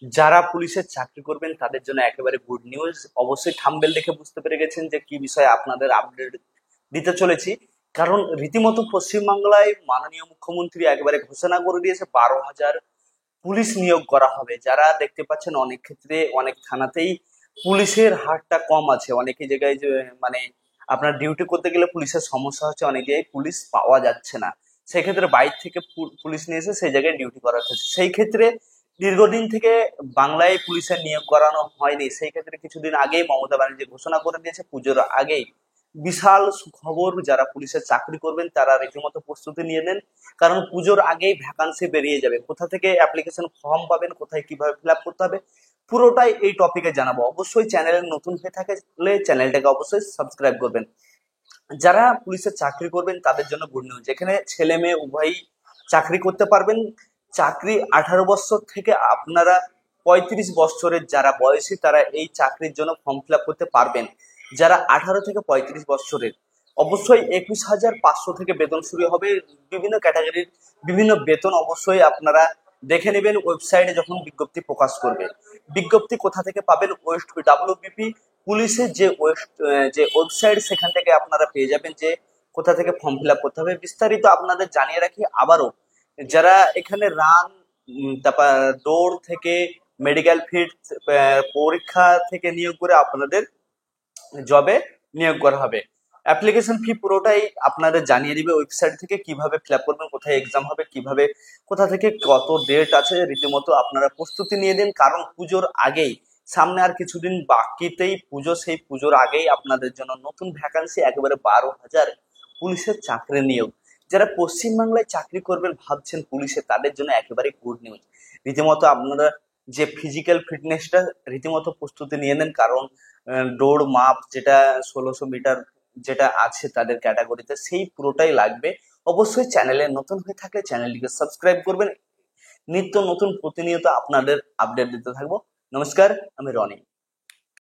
যারা পুলিশের চাকরি করবেন তাদের জন্য একেবারে গুড নিউজ। অবশ্যই থাম্বনেল দেখে বুঝতে পেরে গেছেন যে কি বিষয়ে আপনাদের আপডেট দিতে চলেছি। কারণ রীতিমতো পশ্চিমবাংলায় মাননীয় মুখ্যমন্ত্রী একেবারে ঘোষণা করে দিয়েছে 12,000 পুলিশ নিয়োগ করা হবে। যারা দেখতে পাচ্ছেন অনেক ক্ষেত্রে অনেক থানাতেই পুলিশের হারটা কম আছে, অনেক জায়গায় যে মানে আপনার ডিউটি করতে গেলে পুলিশের সমস্যা হচ্ছে, অনেক জায়গায় পুলিশ পাওয়া যাচ্ছে না। সেক্ষেত্রে বাইরে থেকে পুলিশ নিয়ে এসে সেই জায়গায় ডিউটি করা হচ্ছে। সেই ক্ষেত্রে দীর্ঘদিন থেকে বাংলায় পুলিশের নিয়োগ করানো হয়নি। সেই ক্ষেত্রে কিছুদিন আগেই মমতা ব্যানার্জি ঘোষণা করে দিয়েছে পুজোর আগেই। বিশাল সুখবর, যারা পুলিশের চাকরি করবেন তারা রীতিমতো প্রস্তুতি নিয়ে নেন। কারণ পুজোর আগেই ভ্যাকান্সি বেরিয়ে যাবে। কোথা থেকে অ্যাপ্লিকেশন ফর্ম পাবেন, কোথায় কিভাবে ফিল আপ করতে হবে, পুরোটাই এই টপিকে জানাবো। অবশ্যই চ্যানেলে নতুন হয়ে থাকলে চ্যানেলটাকে অবশ্যই সাবস্ক্রাইব করবেন। যারা পুলিশের চাকরি করবেন তাদের জন্য গুড নিউজ, যেখানে ছেলে মেয়ে উভয়ই চাকরি করতে পারবেন। চাকরি 18 বছর থেকে আপনারা 35 বছরের যারা বয়সী তারা এই চাকরির জন্য ফর্ম ফিল আপ করতে পারবেন। যারা 18 থেকে 35 বছরের, অবশ্যই 21,500 থেকে বেতন শুরু হবে। বিভিন্ন ক্যাটাগরির বিভিন্ন বেতন অবশ্যই আপনারা দেখে নেবেন ওয়েবসাইটে যখন বিজ্ঞপ্তি প্রকাশ করবে। বিজ্ঞপ্তি কোথা থেকে পাবেন? ওয়েস্ট ডাব্লিউবিপি পুলিশের যে ওয়েবসাইট, সেখান থেকে আপনারা পেয়ে যাবেন যে কোথা থেকে ফর্ম ফিল আপ করতে হবে। বিস্তারিত আপনাদের জানিয়ে রাখি আবারও, যারা এখানে রান, তারপর দৌড় থেকে মেডিকেল ফিল্ড পরীক্ষা থেকে নিয়োগ করে আপনাদের জবে নিয়োগ করা হবে। অ্যাপ্লিকেশন ফি পুরোটাই আপনাদের জানিয়ে দিবে ওয়েবসাইট থেকে, কিভাবে ফিল আপ করবেন, কোথায় এক্সাম হবে, কিভাবে কোথা থেকে কত ডেট আছে। রীতিমতো আপনারা প্রস্তুতি নিয়ে দিন, কারণ পুজোর আগেই, সামনে আর কিছুদিন বাকিতেই পুজো। সেই পুজোর আগেই আপনাদের জন্য নতুন ভ্যাকান্সি একেবারে 12,000 পুলিশের চাকরি নিয়োগ। যারা পশ্চিমবাংলায় চাকরি করবেন ভাবছেন পুলিশে, তাদের জন্য একেবারে গুড নিউজ। রীতিমতো আপনারা যে ফিজিক্যাল ফিটনেসটা রীতিমতো প্রস্তুতি নিয়ে নেন, কারণ দৌড় মাপ যেটা 1600 মিটার যেটা আছে তাদের ক্যাটাগরিতে, সেই পুরোটাই লাগবে। অবশ্যই চ্যানেলে নতুন হয়ে থাকলে চ্যানেলটিকে সাবস্ক্রাইব করবেন। নিত্য নতুন প্রতিনিয়ত আপনাদের আপডেট দিতে থাকবো। নমস্কার, আমি রনি।